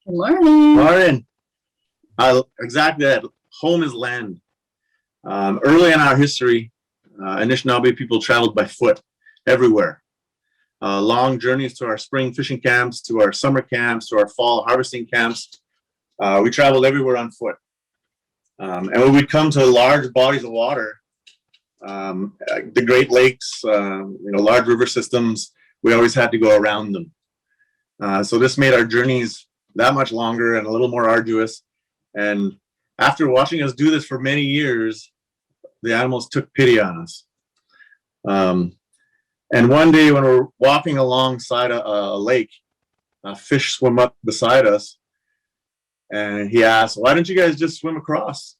Good morning. Morning. Exactly that. Home is land. Early in our history, Anishinaabe people traveled by foot everywhere. Long journeys to our spring fishing camps, to our summer camps, to our fall harvesting camps. We traveled everywhere on foot. And when we come to large bodies of water, the Great Lakes, large river systems, we always had to go around them. So this made our journeys that much longer and a little more arduous. And after watching us do this for many years, the animals took pity on us. And one day when we're walking alongside a lake, a fish swim up beside us, and he asked, "Why don't you guys just swim across?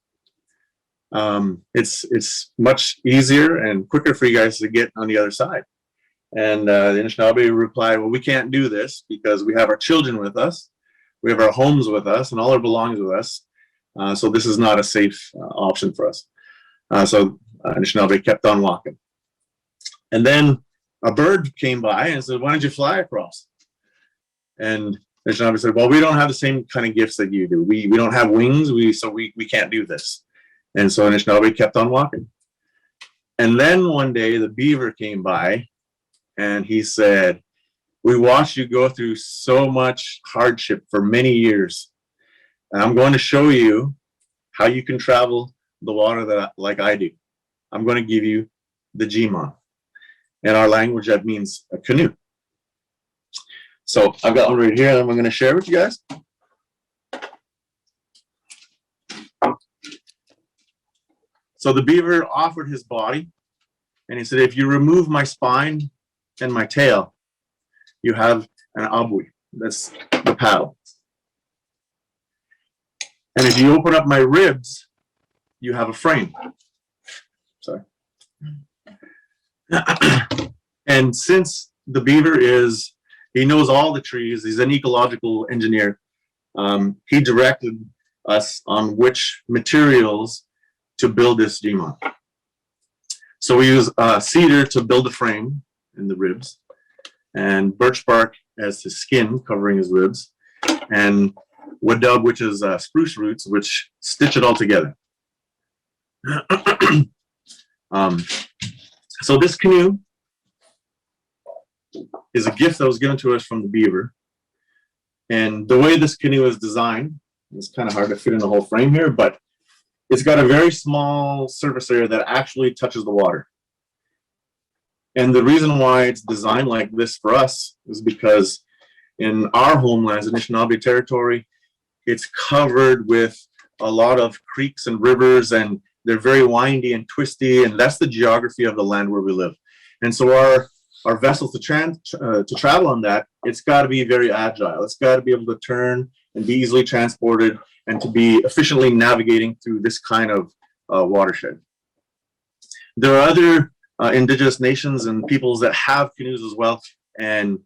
It's much easier and quicker for you guys to get on the other side." And the Anishinaabe replied, "Well, we can't do this because we have our children with us, we have our homes with us, and all our belongings with us. So this is not a safe option for us." So Anishinaabe kept on walking. And then a bird came by and said, "Why don't you fly across?" And Anishinaabe said, "Well, we don't have the same kind of gifts that you do. We don't have wings, so we can't do this." And so Anishinaabe kept on walking. And then one day the beaver came by and he said, "We watched you go through so much hardship for many years. And I'm going to show you how you can travel the water like I do. I'm going to give you the Gmon." In our language, that means a canoe. So I've got one right here that I'm going to share with you guys. So the beaver offered his body, and he said, "If you remove my spine and my tail, you have an abui." That's the paddle. "And if you open up my ribs, you have a frame." Sorry. And since the beaver he knows all the trees, he's an ecological engineer, he directed us on which materials to build this Gmon. So we use cedar to build the frame and the ribs, and birch bark as his skin covering his ribs, and wadub, which is spruce roots, which stitch it all together. So this canoe is a gift that was given to us from the beaver. And the way this canoe is designed, it's kind of hard to fit in the whole frame here, but it's got a very small surface area that actually touches the water. And the reason why it's designed like this for us is because in our homelands, Anishinaabe territory, it's covered with a lot of creeks and rivers, and they're very windy and twisty, and that's the geography of the land where we live. And so our vessels to travel on that, it's got to be very agile. It's got to be able to turn and be easily transported and to be efficiently navigating through this kind of watershed. There are other indigenous nations and peoples that have canoes as well. And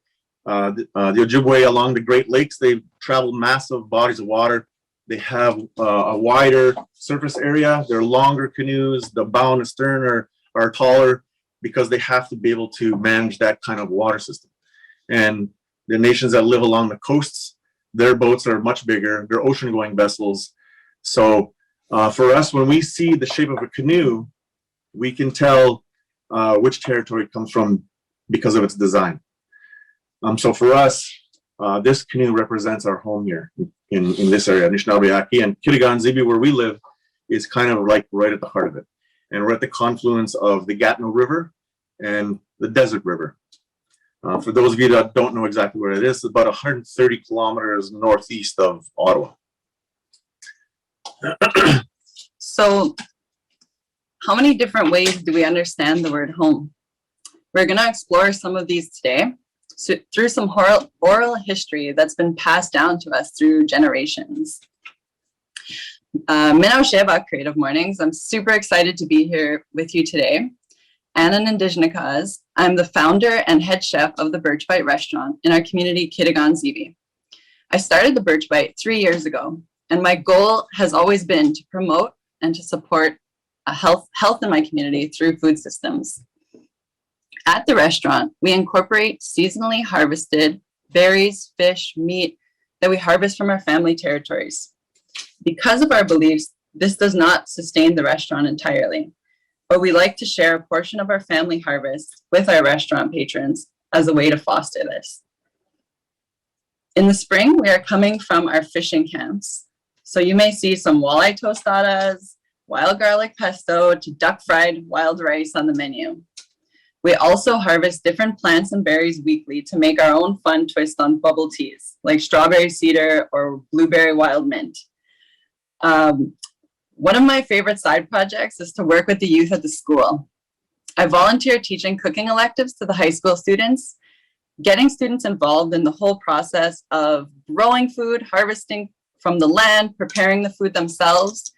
the Ojibwe along the Great Lakes, they've traveled massive bodies of water. They have a wider surface area. They're longer canoes. The bow and the stern are taller because they have to be able to manage that kind of water system. And the nations that live along the coasts, their boats are much bigger. They're ocean-going vessels. So for us, when we see the shape of a canoe, we can tell which territory it comes from because of its design. So for us, this canoe represents our home here in this area, Anishinaabe Aki, and Kitigan-Zibi, where we live, is kind of like right at the heart of it. And we're at the confluence of the Gatineau River and the Desert River. For those of you that don't know exactly where it is, it's about 130 kilometers northeast of Ottawa. So how many different ways do we understand the word home? We're going to explore some of these today through some oral history that's been passed down to us through generations. Minau Sheba, Creative Mornings. I'm super excited to be here with you today. And an Indigenous. I'm the founder and head chef of the Birch Bite restaurant in our community, Kitigan-Zibi. I started the Birch Bite 3 years ago, and my goal has always been to promote and to support health in my community through food systems. At the restaurant, we incorporate seasonally harvested berries, fish, meat, that we harvest from our family territories. Because of our beliefs, this does not sustain the restaurant entirely, but we like to share a portion of our family harvest with our restaurant patrons as a way to foster this. In the spring, we are coming from our fishing camps. So you may see some walleye tostadas, wild garlic pesto to duck fried wild rice on the menu. We also harvest different plants and berries weekly to make our own fun twist on bubble teas, like strawberry cedar or blueberry wild mint. One of my favorite side projects is to work with the youth at the school. I volunteer teaching cooking electives to the high school students, getting students involved in the whole process of growing food, harvesting from the land, preparing the food themselves.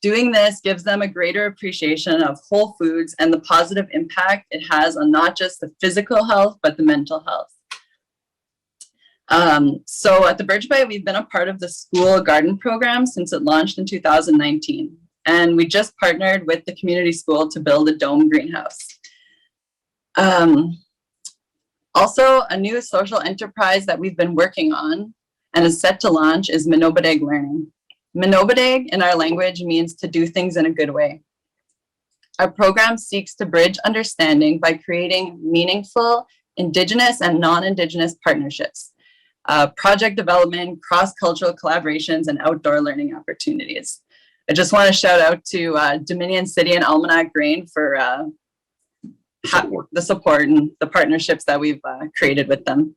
Doing this gives them a greater appreciation of whole foods and the positive impact it has on not just the physical health, but the mental health. So at the Birch Bite, we've been a part of the school garden program since it launched in 2019. And we just partnered with the community school to build a dome greenhouse. Also, a new social enterprise that we've been working on and is set to launch is Minobadeg Learning. Minobadeg in our language means to do things in a good way. Our program seeks to bridge understanding by creating meaningful Indigenous and non-Indigenous partnerships, project development, cross-cultural collaborations, and outdoor learning opportunities. I just want to shout out to Dominion City and Almanac Grain for the support and the partnerships that we've created with them.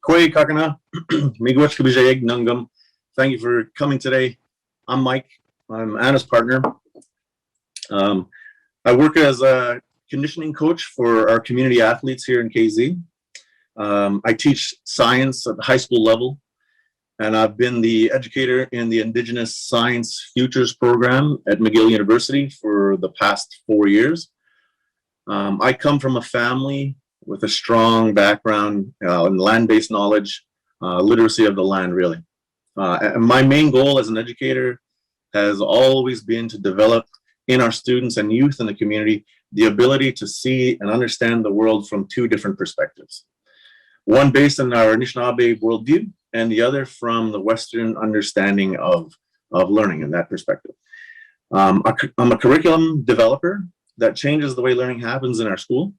Kwe kakana, miigwech kabijayeg nungam. Thank you for coming today. I'm Mike. I'm Anna's partner. I work as a conditioning coach for our community athletes here in KZ. I teach science at the high school level, and I've been the educator in the Indigenous Science Futures program at McGill University for the past 4 years. I come from a family with a strong background in land-based knowledge, literacy of the land, really. And my main goal as an educator has always been to develop in our students and youth in the community the ability to see and understand the world from two different perspectives. One based on our Anishinaabe worldview, and the other from the Western understanding of learning in that perspective. I'm a curriculum developer that changes the way learning happens in our school.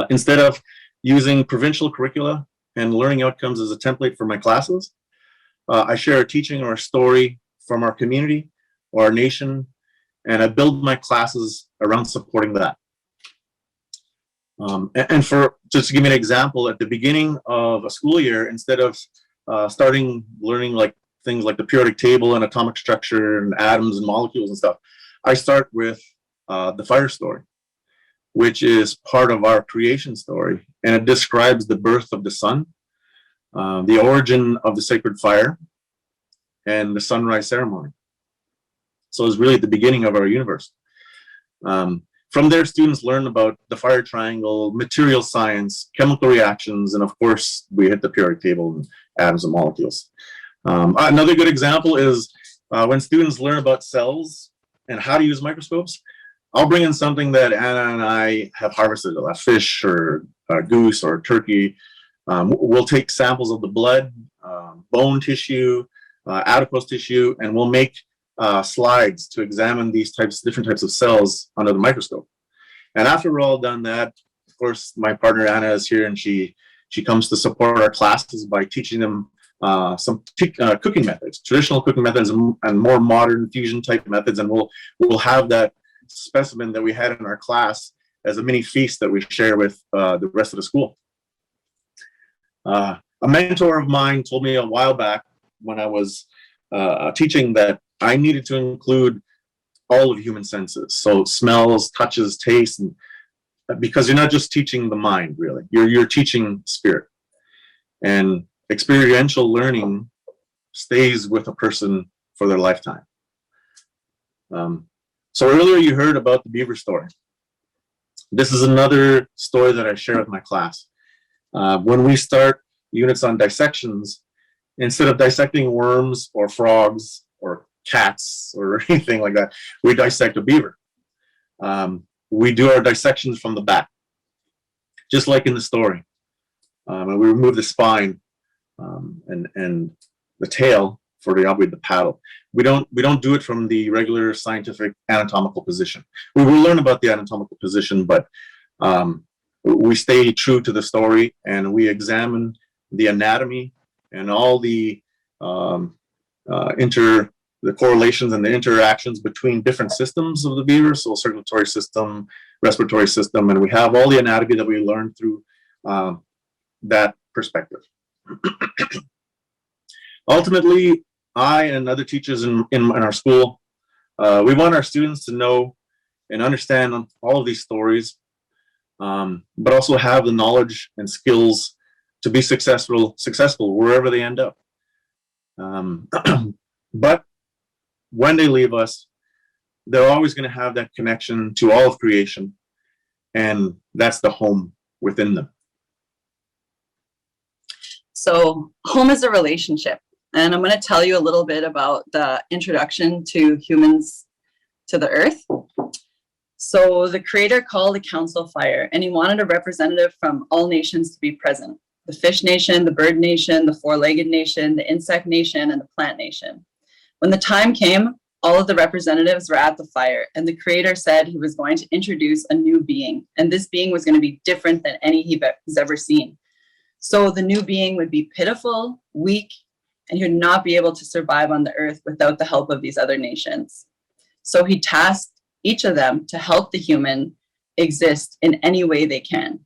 Instead of using provincial curricula and learning outcomes as a template for my classes, I share a teaching or a story from our community or our nation, and I build my classes around supporting that. And for just to give you an example, at the beginning of a school year, instead of starting learning like things like the periodic table and atomic structure and atoms and molecules and stuff, I start with the fire story, which is part of our creation story, and it describes the birth of the sun, the origin of the sacred fire, and the sunrise ceremony. So it's really at the beginning of our universe. From there, students learn about the fire triangle, material science, chemical reactions, and of course, we hit the periodic table and atoms and molecules. Another good example is when students learn about cells and how to use microscopes, I'll bring in something that Anna and I have harvested, a fish or a goose or a turkey. We'll take samples of the blood, bone tissue, adipose tissue, and we'll make slides to examine these different types of cells under the microscope. And after we're all done that, of course, my partner Anna is here, and she comes to support our classes by teaching them some cooking methods, traditional cooking methods, and more modern fusion type methods. And we'll have that specimen that we had in our class as a mini feast that we share with the rest of the school. A mentor of mine told me a while back when I was teaching that I needed to include all of human senses, so smells, touches, tastes, and because you're not just teaching the mind, really, you're teaching spirit. And experiential learning stays with a person for their lifetime. So earlier you heard about the beaver story. This is another story that I share with my class. When we start units on dissections, instead of dissecting worms or frogs or cats or anything like that, we dissect a beaver. We do our dissections from the back, just like in the story. and we remove the spine and the tail for the Diabo, the paddle. We don't do it from the regular scientific anatomical position. We will learn about the anatomical position, but we stay true to the story, and we examine the anatomy and all the correlations and the interactions between different systems of the beaver, so circulatory system, respiratory system, and we have all the anatomy that we learned through that perspective. Ultimately, I and other teachers in our school, we want our students to know and understand all of these stories, but also have the knowledge and skills to be successful wherever they end up. But when they leave us, they're always going to have that connection to all of creation, and that's the home within them. So home is a relationship, and I'm going to tell you a little bit about the introduction to humans to the earth. So the creator called a council fire, and he wanted a representative from all nations to be present. The fish nation, the bird nation, the four-legged nation, the insect nation, and the plant nation. When the time came, all of the representatives were at the fire, and the creator said he was going to introduce a new being, and this being was going to be different than any he's ever seen. So the new being would be pitiful, weak, and he would not be able to survive on the earth without the help of these other nations. So he tasked each of them to help the human exist in any way they can.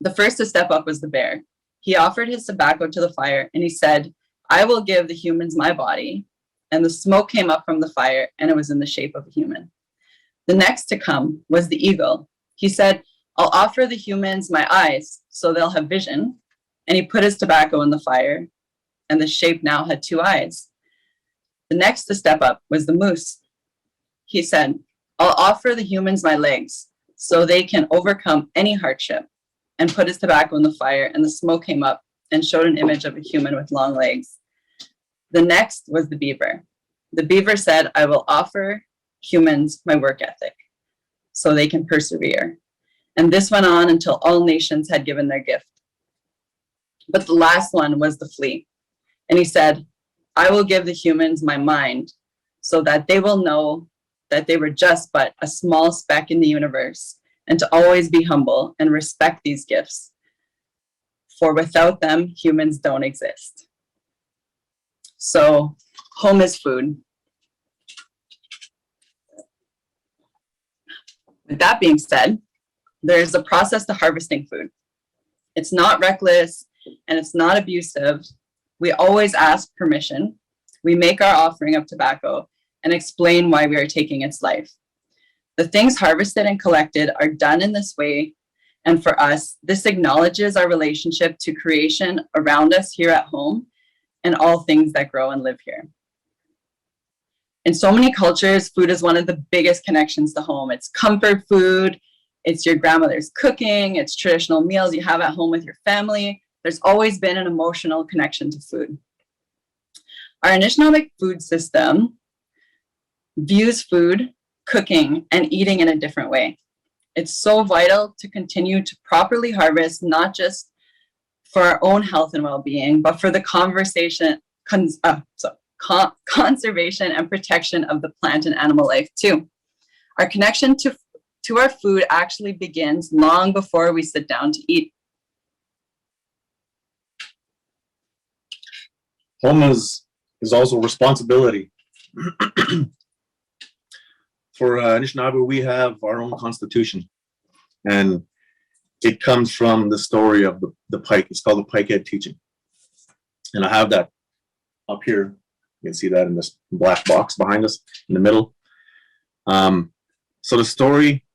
The first to step up was the bear. He offered his tobacco to the fire, and he said, "I will give the humans my body." And the smoke came up from the fire, and it was in the shape of a human. The next to come was the eagle. He said, "I'll offer the humans my eyes so they'll have vision." And he put his tobacco in the fire, and the shape now had two eyes. The next to step up was the moose. He said, "I'll offer the humans my legs so they can overcome any hardship," and put his tobacco in the fire, and the smoke came up and showed an image of a human with long legs. The next was the beaver. The beaver said, "I will offer humans my work ethic so they can persevere." And this went on until all nations had given their gift. But the last one was the flea. And he said, "I will give the humans my mind so that they will know that they were just but a small speck in the universe, and to always be humble and respect these gifts. For without them, humans don't exist." So home is food. With that being said, there's a process to harvesting food. It's not reckless and it's not abusive. We always ask permission. We make our offering of tobacco and explain why we are taking its life. The things harvested and collected are done in this way, and for us, this acknowledges our relationship to creation around us here at home and all things that grow and live here. In so many cultures, food is one of the biggest connections to home. It's comfort food, it's your grandmother's cooking, it's traditional meals you have at home with your family. There's always been an emotional connection to food. Our Anishinaabe food system views food, cooking, and eating in a different way. It's so vital to continue to properly harvest, not just for our own health and well-being, but for the conservation and protection of the plant and animal life too. Our connection to our food actually begins long before we sit down to eat. Home is also responsibility. For Anishinaabe, we have our own constitution, and it comes from the story of the Pike. It's called the Pike Head Teaching, and I have that up here. You can see that in this black box behind us in the middle. So the story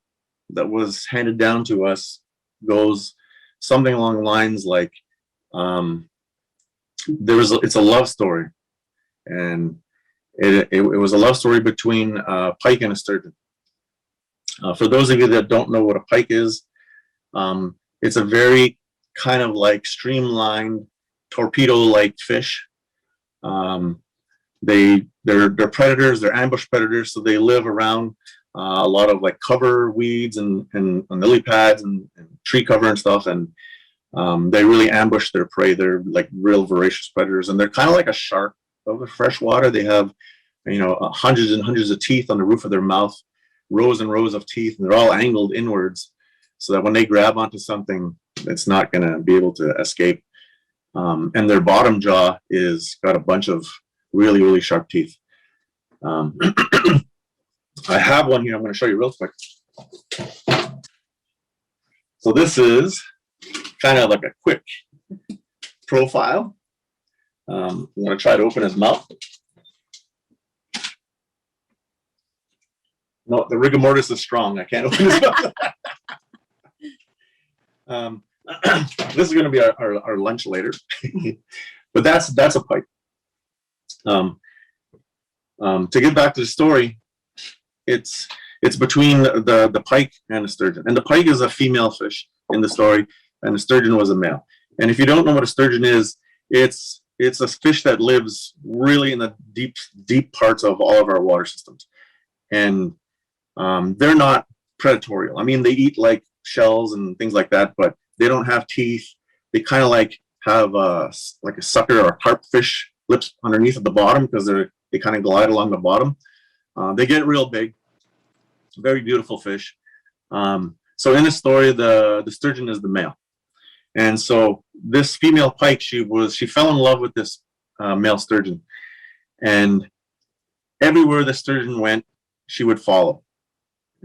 that was handed down to us goes something along the lines like, it's a love story, and it was a love story between a pike and a sturgeon. For those of you that don't know what a pike is, it's a very kind of like streamlined torpedo-like fish. They're predators, they're ambush predators, so they live around a lot of like cover weeds and lily pads and tree cover and stuff, and They really ambush their prey. They're like real voracious predators, and they're kind of like a shark of the freshwater. They have, hundreds and hundreds of teeth on the roof of their mouth, rows and rows of teeth, and they're all angled inwards so that when they grab onto something, it's not going to be able to escape. And their bottom jaw is got a bunch of really, really sharp teeth. I have one here I'm going to show you real quick. So this is kind of like a quick profile. I'm going to try to open his mouth. No, the rigor mortis is strong. I can't open his mouth. This is going to be our lunch later. But that's a pike. To get back to the story, it's between the pike and the sturgeon. And the pike is a female fish in the story, and the sturgeon was a male. And if you don't know what a sturgeon is, it's a fish that lives really in the deep parts of all of our water systems. And they're not predatory. I mean, they eat like shells and things like that, but they don't have teeth. They kind of like have like a sucker or carp fish lips underneath at the bottom because they kind of glide along the bottom. They get real big. Very beautiful fish. So in the story, the sturgeon is the male. And so this female pike, she fell in love with this male sturgeon. And everywhere the sturgeon went, she would follow.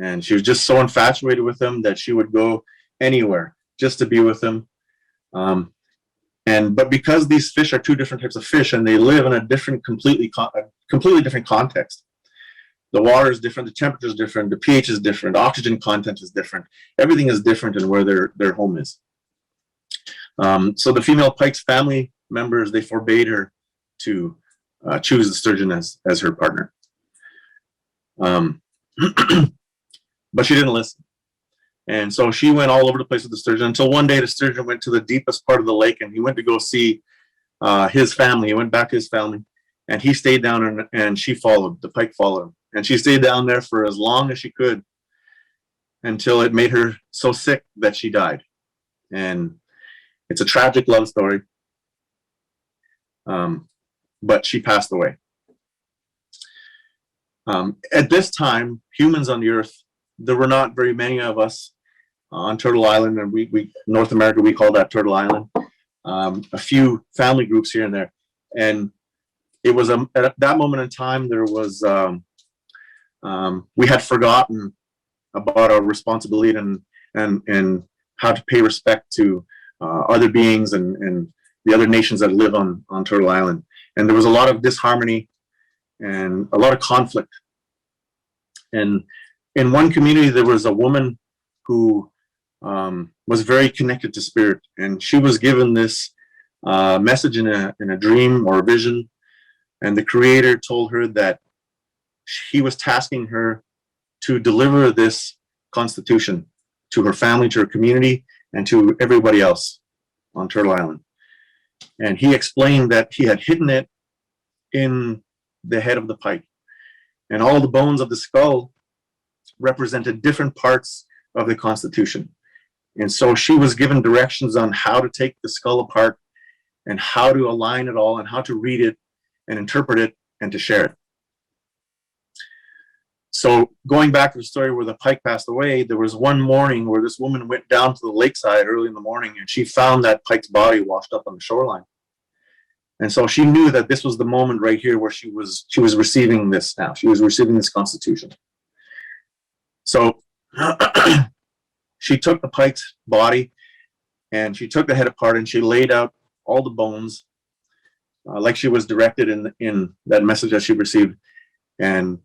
And she was just so infatuated with him that she would go anywhere just to be with him. But because these fish are two different types of fish and they live in a completely different context, the water is different, the temperature is different, the pH is different, oxygen content is different. Everything is different in where their home is. So the female pike's family members, they forbade her to choose the sturgeon as her partner. But she didn't listen. And so she went all over the place with the sturgeon until one day the sturgeon went to the deepest part of the lake and he went to go see his family. He went back to his family and he stayed down and she followed. The pike followed him. And she stayed down there for as long as she could until it made her so sick that she died. And it's a tragic love story. But she passed away. At this time, humans on the earth, there were not very many of us on Turtle Island, and we North America, we call that Turtle Island. A few family groups here and there. And it was at that moment in time, there was, we had forgotten about our responsibility and how to pay respect to other beings and the other nations that live on Turtle Island. And there was a lot of disharmony and a lot of conflict. And in one community, there was a woman who was very connected to spirit, and she was given this message in a dream or a vision, and the Creator told her that he was tasking her to deliver this constitution to her family, to her community, and to everybody else on Turtle Island. And he explained that he had hidden it in the head of the pike, and all the bones of the skull represented different parts of the Constitution. And so she was given directions on how to take the skull apart and how to align it all and how to read it and interpret it and to share it. So going back to the story where the pike passed away, there was one morning where this woman went down to the lakeside early in the morning and she found that pike's body washed up on the shoreline. And so she knew that this was the moment right here where she was receiving this now. She was receiving this constitution. So she took the pike's body and she took the head apart and she laid out all the bones like she was directed in that message that she received. And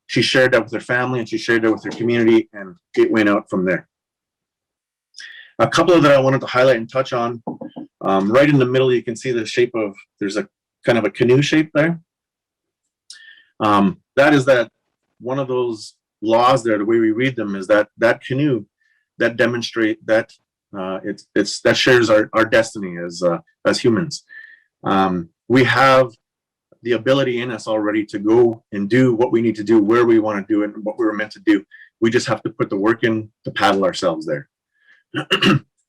she shared that with her family and she shared that with her community, and it went out from there. A couple of that I wanted to highlight and touch on. Right in the middle, you can see the shape of, there's a kind of a canoe shape there. That is that one of those laws there, the way we read them, is that canoe that demonstrate that that shares our destiny as humans. We have the ability in us already to go and do what we need to do, where we want to do it, and what we were meant to do. We just have to put the work in to paddle ourselves there.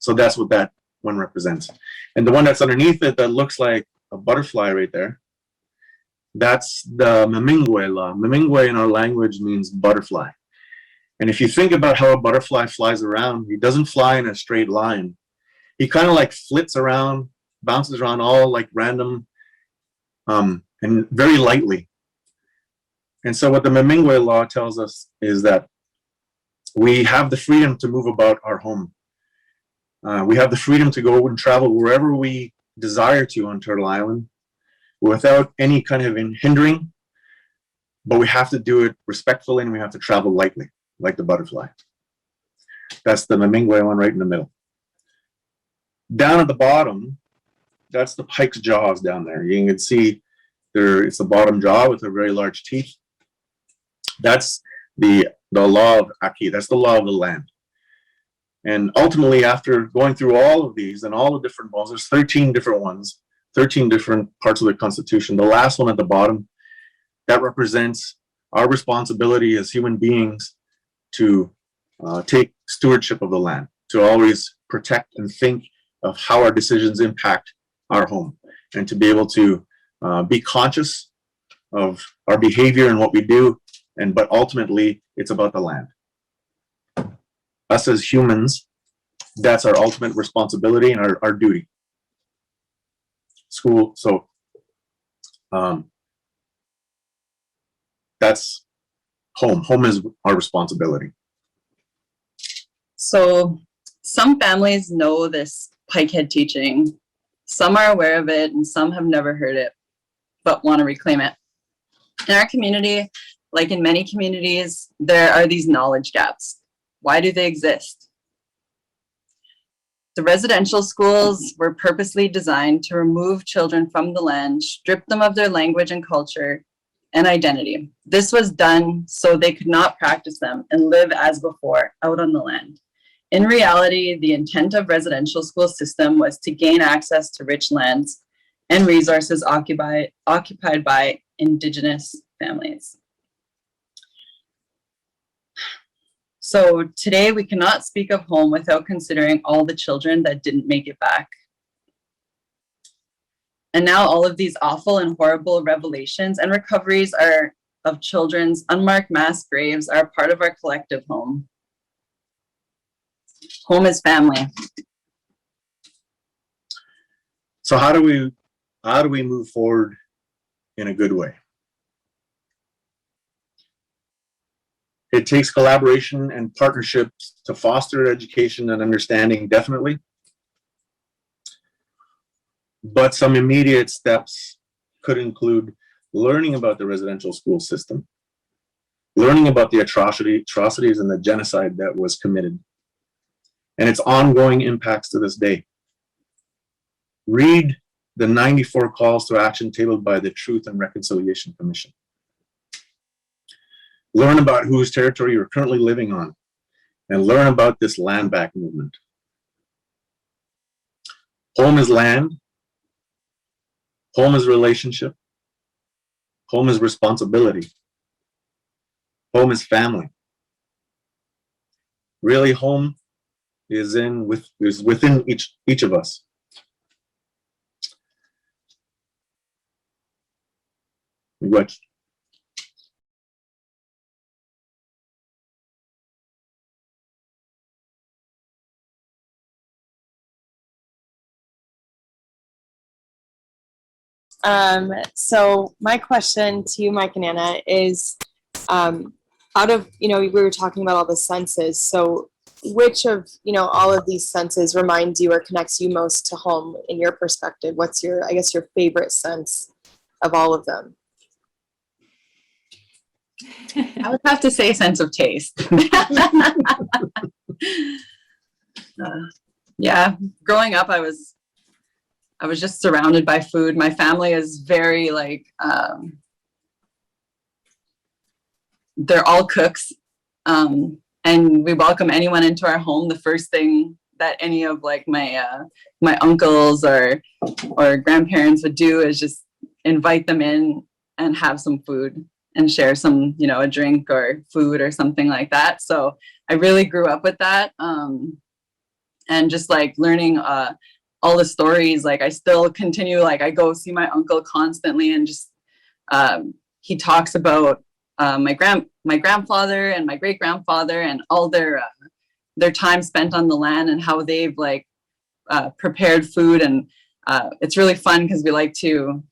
So that's what that one represents. And the one that's underneath it that looks like a butterfly right there, that's the Memingwe law. Memingwe in our language means butterfly. And if you think about how a butterfly flies around, he doesn't fly in a straight line. He kind of like flits around, bounces around all like random and very lightly. And so what the Memingwe law tells us is that we have the freedom to move about our home. We have the freedom to go and travel wherever we desire to on Turtle Island without any kind of hindering, but we have to do it respectfully and we have to travel lightly, like the butterfly. That's the Memingwe one right in the middle. Down at the bottom, that's the pike's jaws down there. You can see there, it's the bottom jaw with a very large teeth. That's the law of Aki, that's the law of the land. And ultimately, after going through all of these and all the different laws, there's 13 different ones, 13 different parts of the Constitution. The last one at the bottom, that represents our responsibility as human beings to take stewardship of the land, to always protect and think of how our decisions impact our home, and to be able to be conscious of our behavior and what we do, but ultimately, it's about the land. Us as humans, that's our ultimate responsibility and our duty. School, so that's home. Home is our responsibility. So some families know this pikehead teaching. Some are aware of it and some have never heard it, but want to reclaim it. In our community, like in many communities, there are these knowledge gaps. Why do they exist? The residential schools were purposely designed to remove children from the land, strip them of their language and culture and identity. This was done so they could not practice them and live as before out on the land. In reality, the intent of residential school system was to gain access to rich lands and resources occupied by Indigenous families. So today we cannot speak of home without considering all the children that didn't make it back. And now all of these awful and horrible revelations and recoveries of children's unmarked mass graves are a part of our collective home. Home is family. So how do we move forward in a good way? It takes collaboration and partnerships to foster education and understanding, definitely. But some immediate steps could include learning about the residential school system, learning about the atrocities and the genocide that was committed, and its ongoing impacts to this day. Read the 94 calls to action tabled by the Truth and Reconciliation Commission. Learn about whose territory you're currently living on, and learn about this land back movement. Home is land. Home is relationship. Home is responsibility. Home is family. Really, home is within each of us. What? So my question to you, Mike and Anna, is out of, we were talking about all the senses. So which of, all of these senses reminds you or connects you most to home in your perspective? What's your favorite sense of all of them? I would have to say sense of taste. Yeah, growing up, I was just surrounded by food. My family is very they're all cooks. And we welcome anyone into our home. The first thing that any of my uncles or grandparents would do is just invite them in and have some food and share some, a drink or food or something like that. So I really grew up with that. And and just like learning all the stories. Like I still continue, like I go see my uncle constantly, and just he talks about my grandfather and my great grandfather and all their time spent on the land and how they've like prepared food. And it's really fun because we like to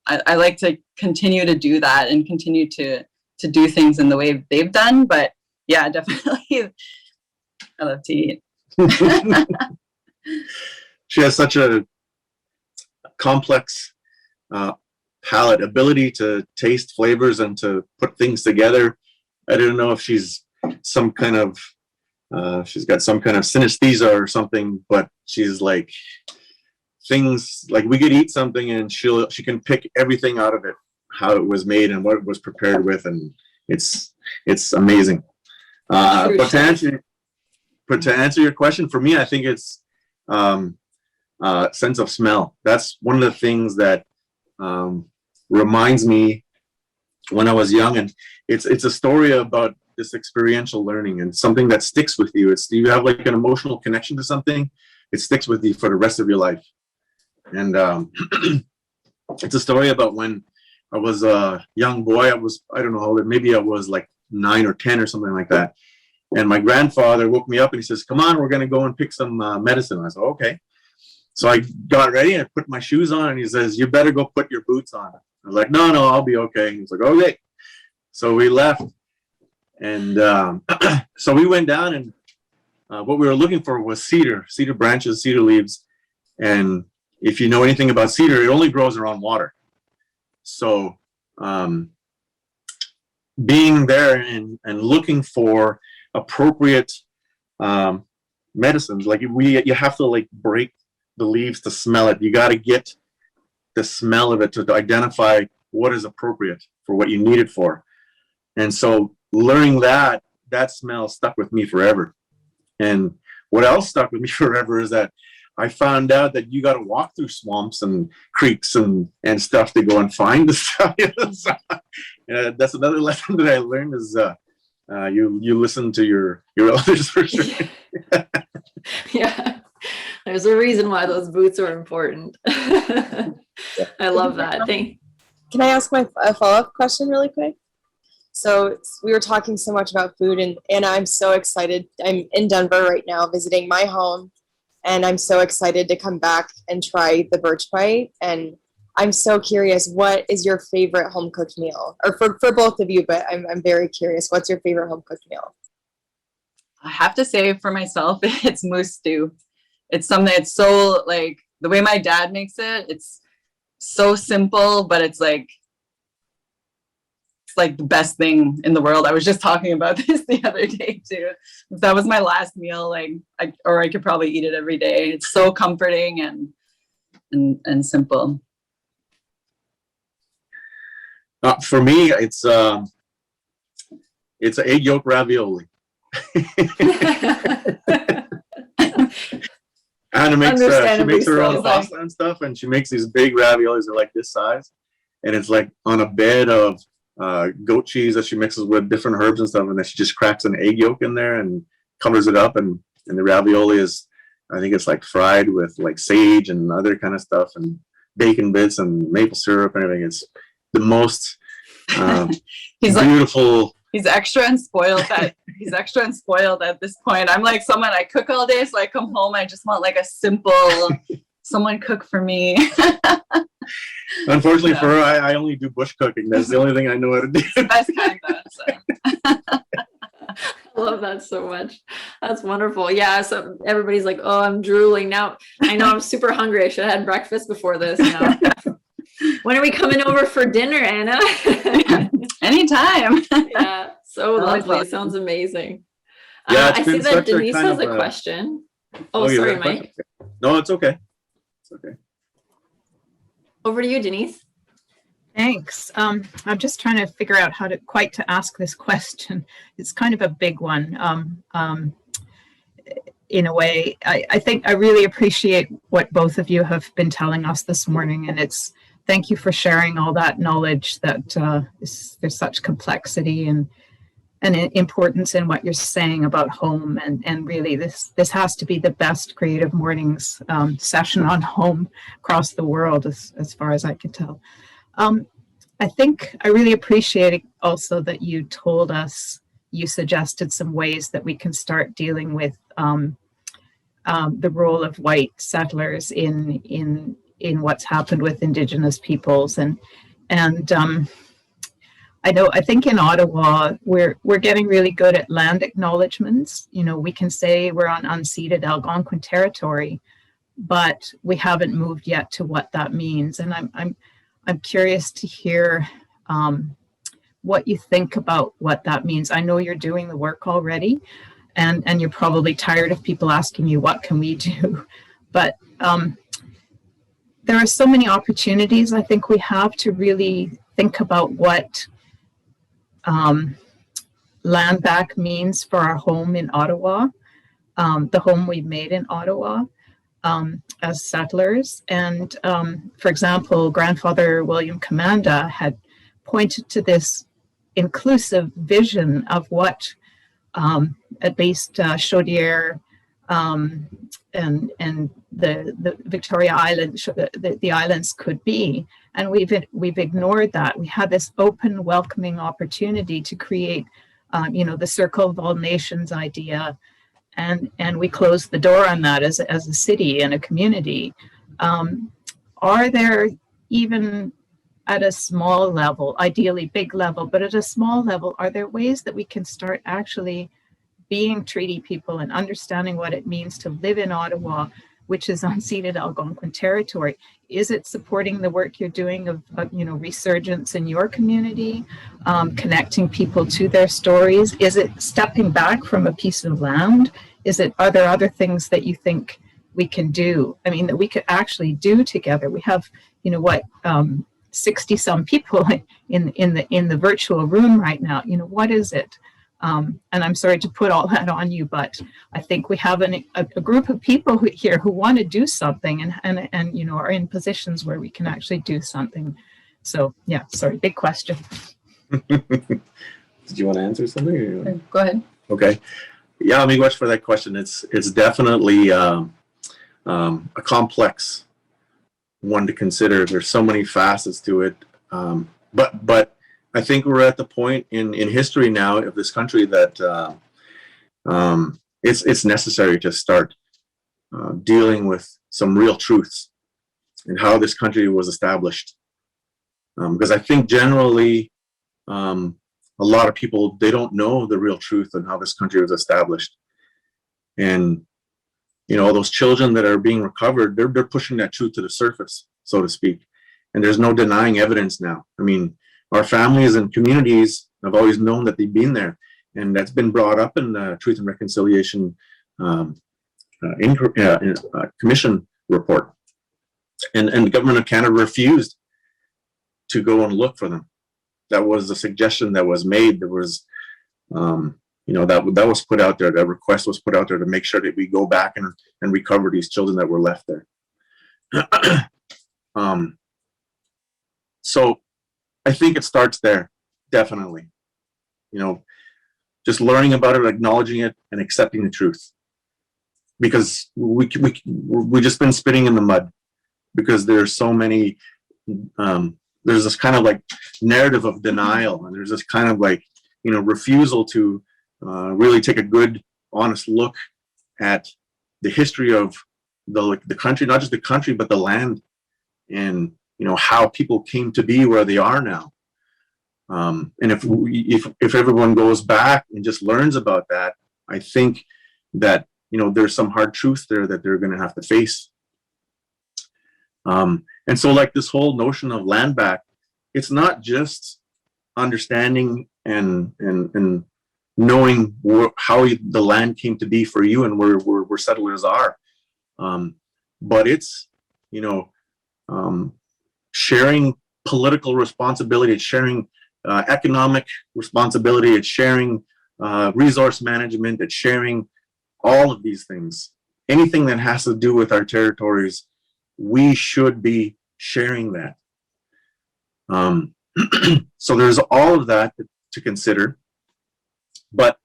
I like to continue to do that and continue to do things in the way they've done. But yeah, definitely I love to eat. She has such a complex palate, ability to taste flavors and to put things together. I don't know if she's some kind of she's got some kind of synesthesia or something, but she's like, things like we could eat something and she can pick everything out of it, how it was made and what it was prepared with, and it's amazing. But to answer your question, for me, I think it's sense of smell. That's one of the things that reminds me when I was young, and it's a story about this experiential learning and something that sticks with you. You have like an emotional connection to something, it sticks with you for the rest of your life. And it's a story about when I was a young boy. I don't know how old, maybe I was like 9 or 10 or something like that. And my grandfather woke me up and he says, "Come on, we're going to go and pick some medicine." I said, "Okay." So I got ready and I put my shoes on, and he says, "You better go put your boots on." I was like, No, I'll be okay. He's like, "Okay." So we left. And so we went down, and what we were looking for was cedar branches, cedar leaves. And if you know anything about cedar, it only grows around water. So being there and looking for appropriate medicines, like you have to like break the leaves to smell it. You got to get the smell of it to identify what is appropriate for what you need it for. And so learning that smell stuck with me forever. And what else stuck with me forever is that I found out that you got to walk through swamps and creeks and stuff to go and find the stuff. That's another lesson that I learned is you listen to your elders for sure. Yeah, there's a reason why those boots are important. I love that. Can I ask a follow-up question really quick? So we were talking so much about food, and I'm so excited. I'm in Denver right now visiting my home, and I'm so excited to come back and try the birch pie. And I'm so curious, what is your favorite home cooked meal? Or for both of you, but I'm very curious, what's your favorite home cooked meal? I have to say for myself, it's moose stew. It's something that's so like the way my dad makes it. It's so simple, but it's like the best thing in the world. I was just talking about this the other day too. That was my last meal. Like, I could probably eat it every day. It's so comforting and simple. For me, it's an egg yolk ravioli. Anna makes she makes her own pasta and stuff, and she makes these big raviolis. They're like this size, and it's like on a bed of goat cheese that she mixes with different herbs and stuff, and then she just cracks an egg yolk in there and covers it up, and the ravioli is, I think it's like fried with like sage and other kind of stuff and bacon bits and maple syrup and everything. It's the most beautiful. Like, he's extra and spoiled at this point. I'm like someone, I cook all day, so I come home, I just want like a simple someone cook for me. Unfortunately for her, I only do bush cooking. That's the only thing I know how to do. It's the best kind of that, I love that so much. That's wonderful. Yeah, so everybody's like, "Oh, I'm drooling now. I know I'm super hungry. I should have had breakfast before this." When are we coming over for dinner, Anna? Anytime. Yeah, so lovely. It sounds amazing. Yeah, I see that Denise has a question. Oh, sorry, Mike. No, it's okay. It's okay. Over to you, Denise. Thanks. I'm just trying to figure out how to ask this question. It's kind of a big one. In a way, I think I really appreciate what both of you have been telling us this morning, and thank you for sharing all that knowledge that there's such complexity importance in what you're saying about home, and really this has to be the best Creative Mornings session on home across the world, as far as I can tell. I think I really appreciate it also that you told us, you suggested some ways that we can start dealing with the role of white settlers in what's happened with Indigenous peoples, and I think in Ottawa we're getting really good at land acknowledgements. You know, we can say we're on unceded Algonquin territory, but we haven't moved yet to what that means. And I'm curious to hear what you think about what that means. I know you're doing the work already, and you're probably tired of people asking you, what can we do? But there are so many opportunities I think we have to really think about what land back means for our home in Ottawa, the home we've made in Ottawa as settlers. And for example, grandfather William Commanda had pointed to this inclusive vision of what at least Chaudière and the Victoria Island, the islands could be. And we've ignored that. We had this open, welcoming opportunity to create, the Circle of All Nations idea, and we closed the door on that as a city and a community. Are there, even at a small level, ideally big level, but at a small level, are there ways that we can start actually being treaty people and understanding what it means to live in Ottawa, which is unceded Algonquin territory? Is it supporting the work you're doing of resurgence in your community, connecting people to their stories? Is it stepping back from a piece of land? Are there other things that you think we can do? I mean, that we could actually do together? We have, 60 some people in the virtual room right now. What is it? And I'm sorry to put all that on you, but I think we have a group of people here who want to do something and are in positions where we can actually do something. So yeah, sorry, big question. Did you want to answer something? Go ahead. Okay. Yeah, Miigwech, for that question. It's definitely a complex one to consider. There's so many facets to it, but I think we're at the point in history now of this country that it's necessary to start dealing with some real truths and how this country was established. Because I think generally a lot of people, they don't know the real truth on how this country was established. And those children that are being recovered, they're pushing that truth to the surface, so to speak. And there's no denying evidence now. I mean, our families and communities have always known that they've been there, and that's been brought up in the Truth and Reconciliation Commission report. And the government of Canada refused to go and look for them. That was a suggestion that was made. There was, that was put out there. That request was put out there to make sure that we go back and recover these children that were left there. So I think it starts there, definitely. Just learning about it, acknowledging it, and accepting the truth. Because we just been spitting in the mud. Because there's so many, there's this kind of like narrative of denial, and there's this kind of like, refusal to really take a good, honest look at the history of the country, not just the country, but the land, and how people came to be where they are now. And if everyone goes back and just learns about that, I think that there's some hard truths there that they're going to have to face. And so, like, this whole notion of land back, it's not just understanding and knowing how the land came to be for you and where settlers are, but it's sharing political responsibility, it's sharing economic responsibility, it's sharing resource management, it's sharing all of these things. Anything that has to do with our territories, we should be sharing that. So there's all of that to consider. But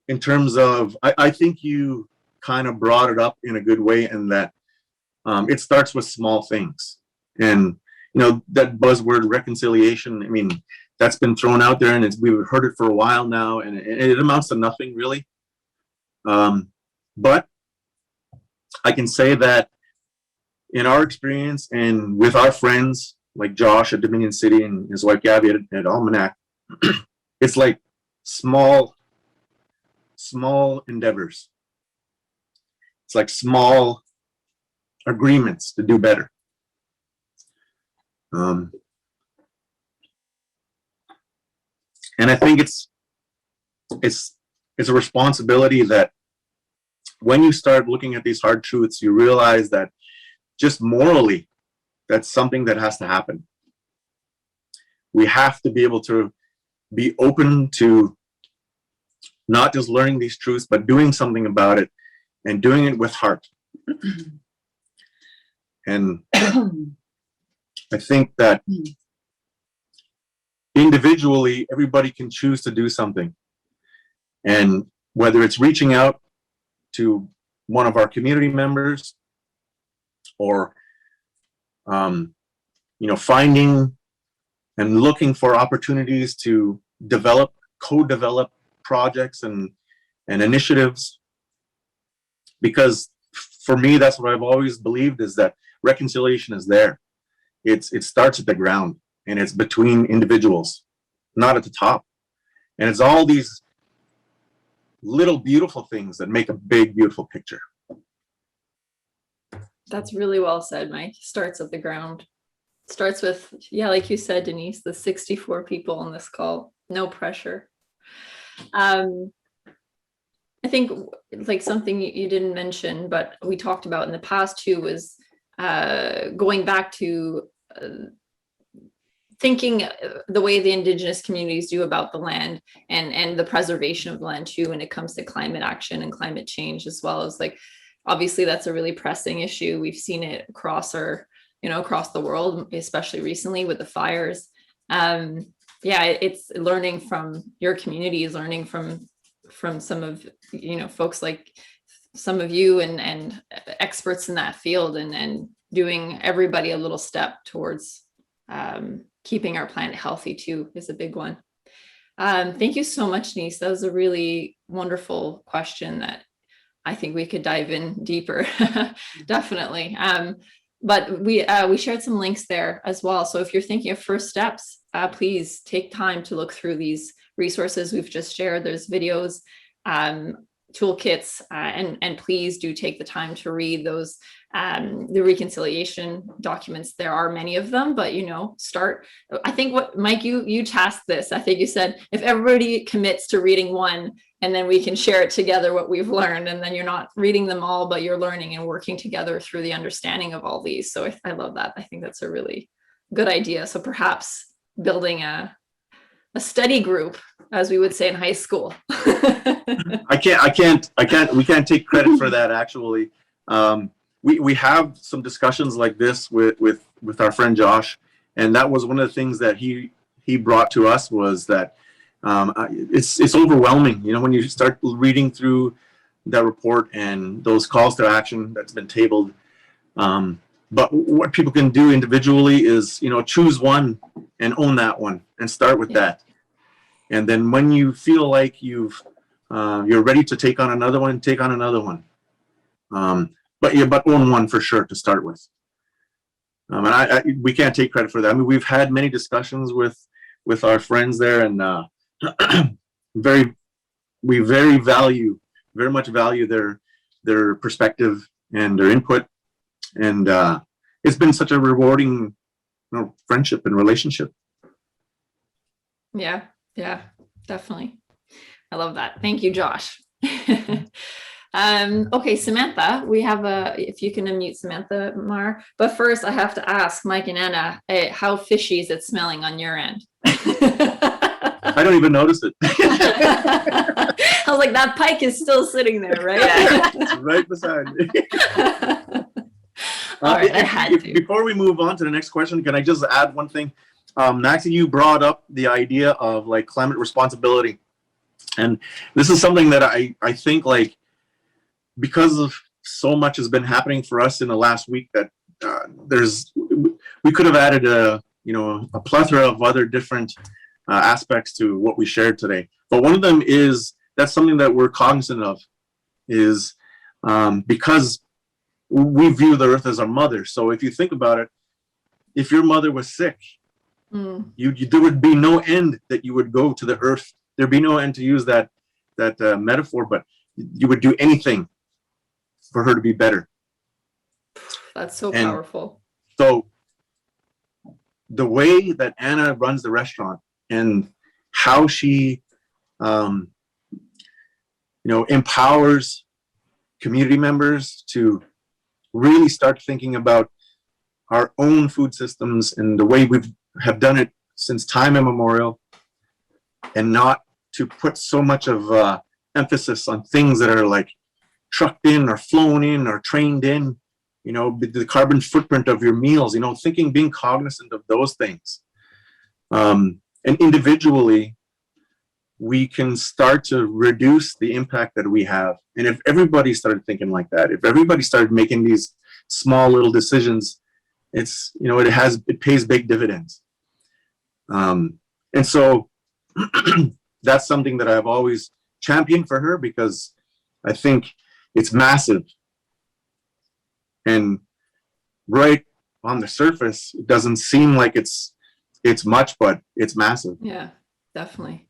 in terms of, I think you kind of brought it up in a good way, in that it starts with small things. And, you know, that buzzword reconciliation, I mean, that's been thrown out there, and we've heard it for a while now, and it amounts to nothing really. But I can say that in our experience and with our friends like Josh at Dominion City and his wife Gabby at Almanac, it's like small endeavors. It's like small agreements to do better. And I think it's a responsibility that when you start looking at these hard truths, you realize that just morally, that's something that has to happen. We have to be able to be open to not just learning these truths, but doing something about it, and doing it with heart. And I think that individually, everybody can choose to do something. And whether it's reaching out to one of our community members, or you know, finding and looking for opportunities to co-develop projects and initiatives. Because for me, that's what I've always believed, is that reconciliation is there. It starts at the ground, and it's between individuals, not at the top. And it's all these little beautiful things that make a big, beautiful picture. That's really well said, Mike. Starts at the ground. Starts with, yeah, like you said, Denise, the 64 people on this call, no pressure. I think like something you didn't mention, but we talked about in the past too, was going back to thinking the way the Indigenous communities do about the land, and the preservation of the land too, when it comes to climate action and climate change, as well as, like, obviously that's a really pressing issue. We've seen it across across the world, especially recently with the fires. Yeah, it's learning from your communities, learning from some of, folks like some of you and experts in that field, and doing everybody a little step towards keeping our planet healthy too is a big one. Thank you so much, Denise. That was a really wonderful question that I think we could dive in deeper. Definitely. But we shared some links there as well. So if you're thinking of first steps, please take time to look through these resources we've just shared. There's videos, toolkits, and please do take the time to read those, the reconciliation documents. There are many of them, but start. I think what Mike, you tasked this. I think you said if everybody commits to reading one, and then we can share it together what we've learned, and then you're not reading them all, but you're learning and working together through the understanding of all these. So I love that. I think that's a really good idea. So perhaps building a study group, as we would say in high school. we can't take credit for that, actually. We have some discussions like this with our friend Josh, and that was one of the things that he brought to us, was that it's overwhelming, when you start reading through that report and those calls to action that's been tabled. But what people can do individually is, choose one and own that one and start with that. And then when you feel like you're ready to take on another one, take on another one. But own one for sure to start with. And we can't take credit for that. I mean, we've had many discussions with our friends there, and we very much value their perspective and their input. And it's been such a rewarding friendship and relationship. Yeah, definitely. I love that. Thank you, Josh. Okay, Samantha, we have if you can unmute Samantha, Mar. But first I have to ask Mike and Anna, how fishy is it smelling on your end? I don't even notice it. I was like, that pike is still sitting there, right? It's right beside me. All right, I had to. Before we move on to the next question, can I just add one thing? Maxie, you brought up the idea of like climate responsibility. And this is something that I think, like, because of so much has been happening for us in the last week, that we could have added a plethora of other different aspects to what we shared today. But one of them is, that's something that we're cognizant of, is because we view the earth as our mother. So if you think about it, if your mother was sick, there would be no end that you would go to the earth. There'd be no end, to use that metaphor, but you would do anything for her to be better. That's so powerful. So the way that Anna runs the restaurant, and how she empowers community members to really start thinking about our own food systems, and the way we have done it since time immemorial, and not to put so much of emphasis on things that are like trucked in or flown in or trained in, the carbon footprint of your meals, being cognizant of those things. And individually, we can start to reduce the impact that we have. And if everybody started thinking like that, if everybody started making these small little decisions, it pays big dividends. And so that's something that I've always championed for her, because I think it's massive. And right on the surface, it doesn't seem like it's much, but it's massive. Yeah, definitely.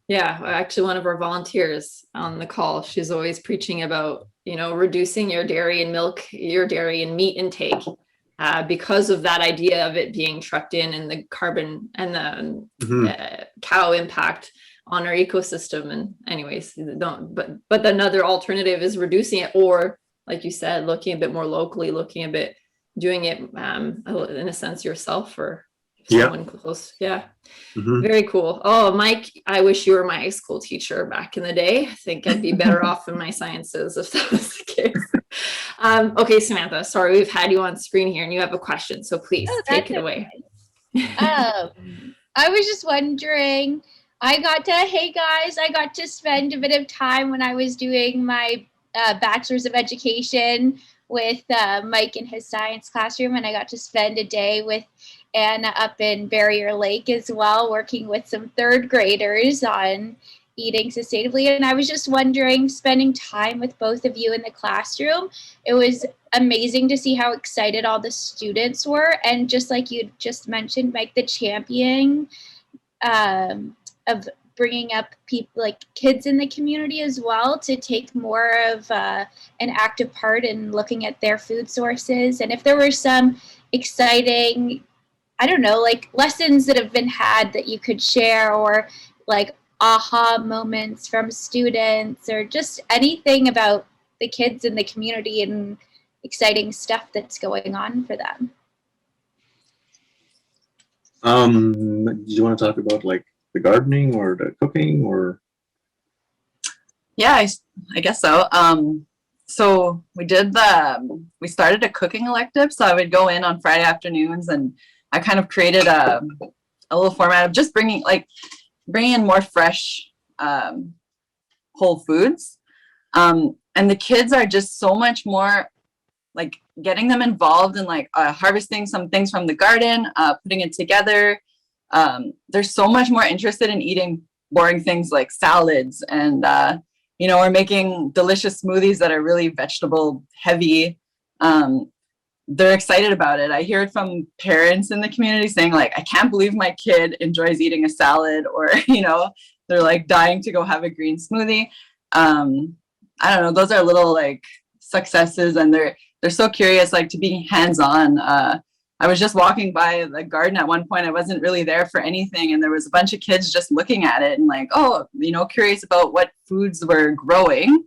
Yeah, actually, one of our volunteers on the call, she's always preaching about, reducing your dairy and meat intake, because of that idea of it being trucked in, and the carbon and the cow impact on our ecosystem. And anyways, but another alternative is reducing it, or like you said, looking a bit more locally, doing it in a sense yourself, or someone close. Yeah. Very cool. Oh, Mike, I wish you were my high school teacher back in the day. I think I'd be better off in my sciences if that was the case. Okay, Samantha, sorry, we've had you on screen here and you have a question, so please take it away. I was just wondering, I got to spend a bit of time when I was doing my bachelor's of education with Mike in his science classroom, and I got to spend a day with Anna up in Barrier Lake as well, working with some third graders on eating sustainably. And I was just wondering, spending time with both of you in the classroom, it was amazing to see how excited all the students were. And just like you just mentioned, Mike, the championing of bringing up people like kids in the community as well to take more of an active part in looking at their food sources. And if there were some exciting, I don't know, like lessons that have been had that you could share, or like aha moments from students, or just anything about the kids in the community and exciting stuff that's going on for them. Do you want to talk about like the gardening or the cooking, or? Yeah, I guess so. So we started a cooking elective. So I would go in on Friday afternoons, and I kind of created a little format of just bringing in more fresh, whole foods. And the kids are just so much more like getting them involved in like harvesting some things from the garden, putting it together. They're so much more interested in eating boring things like salads, and we're making delicious smoothies that are really vegetable heavy. They're excited about it. I hear it from parents in the community saying like, I can't believe my kid enjoys eating a salad, or they're like dying to go have a green smoothie. I don't know, those are little like successes, and they're so curious, like, to be hands-on. I was just walking by the garden at one point. I wasn't really there for anything, and there was a bunch of kids just looking at it and like, curious about what foods were growing.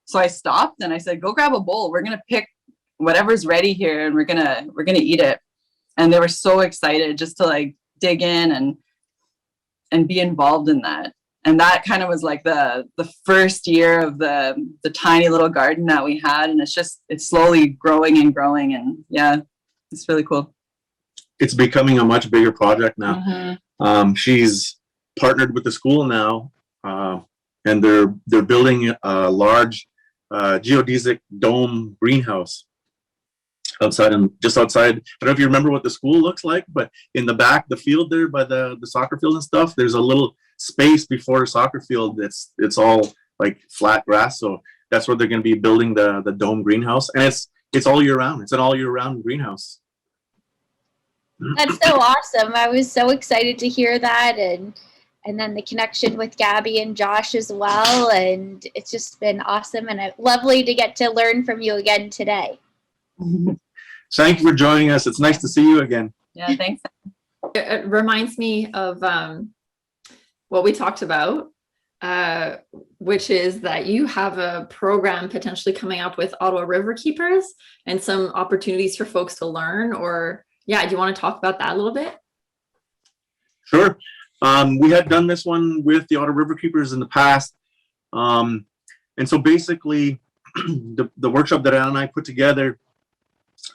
So I stopped and I said, go grab a bowl. We're gonna pick whatever's ready here, and we're gonna eat it. And they were so excited just to like dig in and be involved in that. And that kind of was like the first year of the tiny little garden that we had. And it's slowly growing and growing. And yeah, it's really cool. It's becoming a much bigger project now. She's partnered with the school now and they're building a large geodesic dome greenhouse just outside. I don't know if you remember what the school looks like, but in the back, the field there by the soccer field and stuff, there's a little space before the soccer field it's all like flat grass. So that's where they're going to be building the dome greenhouse, and it's all year round. It's an all year round greenhouse. That's so awesome. I was so excited to hear that, and then the connection with Gabby and Josh as well. And it's just been awesome and lovely to get to learn from you again today. Thank you for joining us. It's nice to see you again. Yeah, thanks. It reminds me of what we talked about, which is that you have a program potentially coming up with Ottawa River Keepers and some opportunities for folks to learn. Or do you want to talk about that a little bit? Sure. We had done this one with the Ottawa River Keepers in the past. And so basically the workshop that Anna and I put together,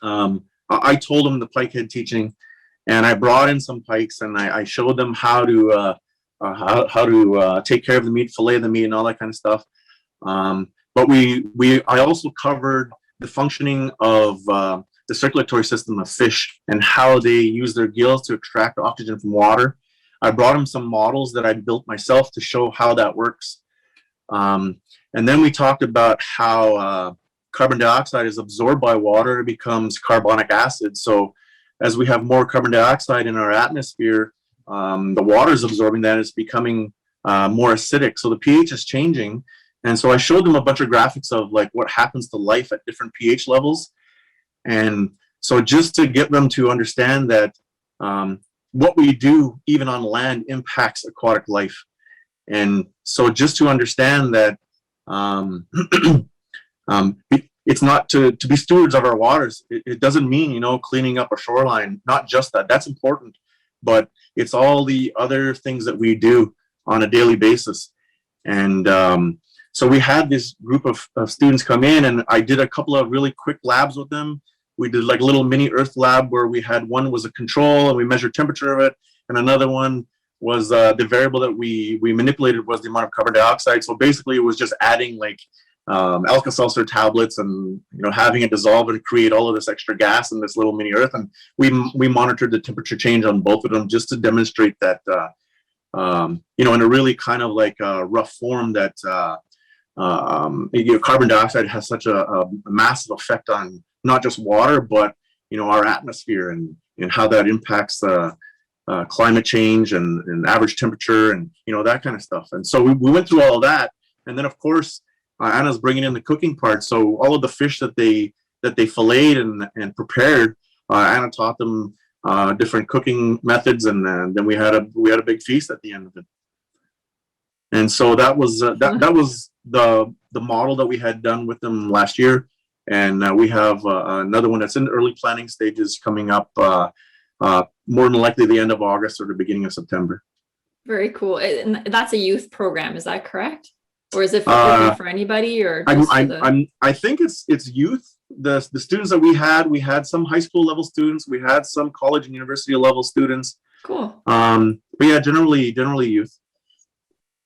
I told them the pike head teaching, and I brought in some pikes, and I showed them how to take care of the meat, fillet the meat, and all that kind of stuff. But I also covered the functioning of the circulatory system of fish and how they use their gills to extract oxygen from water. I brought them some models that I built myself to show how that works. And then we talked about how carbon dioxide is absorbed by water, it becomes carbonic acid. So as we have more carbon dioxide in our atmosphere, the water is absorbing that, it's becoming more acidic. So the pH is changing. And so I showed them a bunch of graphics of like what happens to life at different pH levels. And so just to get them to understand that what we do even on land impacts aquatic life. And so just to understand that it's not to be stewards of our waters. It doesn't mean, cleaning up a shoreline, not just that. That's important, but it's all the other things that we do on a daily basis. And so we had this group of students come in, and I did a couple of really quick labs with them. We did like a little mini earth lab where we had one was a control and we measured temperature of it, and another one was the variable that we manipulated was the amount of carbon dioxide. So basically it was just adding like Alka-Seltzer tablets and having it dissolve and create all of this extra gas in this little mini earth. And we monitored the temperature change on both of them just to demonstrate that in a really kind of like rough form that carbon dioxide has such a massive effect on not just water, but our atmosphere and how that impacts climate change and average temperature and that kind of stuff. And so we went through all of that, and then of course Anna's bringing in the cooking part. So all of the fish that they filleted and prepared, Anna taught them different cooking methods, and then we had a big feast at the end of it. And so that was that was the model that we had done with them last year, and we have another one that's in the early planning stages coming up, more than likely the end of August or the beginning of September. Very cool. And that's a youth program, is that correct? Or is it for anybody, or just I think it's youth. The students that we had some high school level students, we had some college and university level students. Cool. But yeah, generally youth.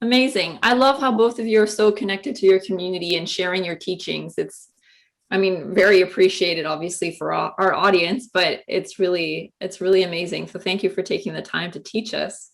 Amazing. I love how both of you are so connected to your community and sharing your teachings. It's very appreciated, obviously, for our audience, but it's really amazing. So thank you for taking the time to teach us.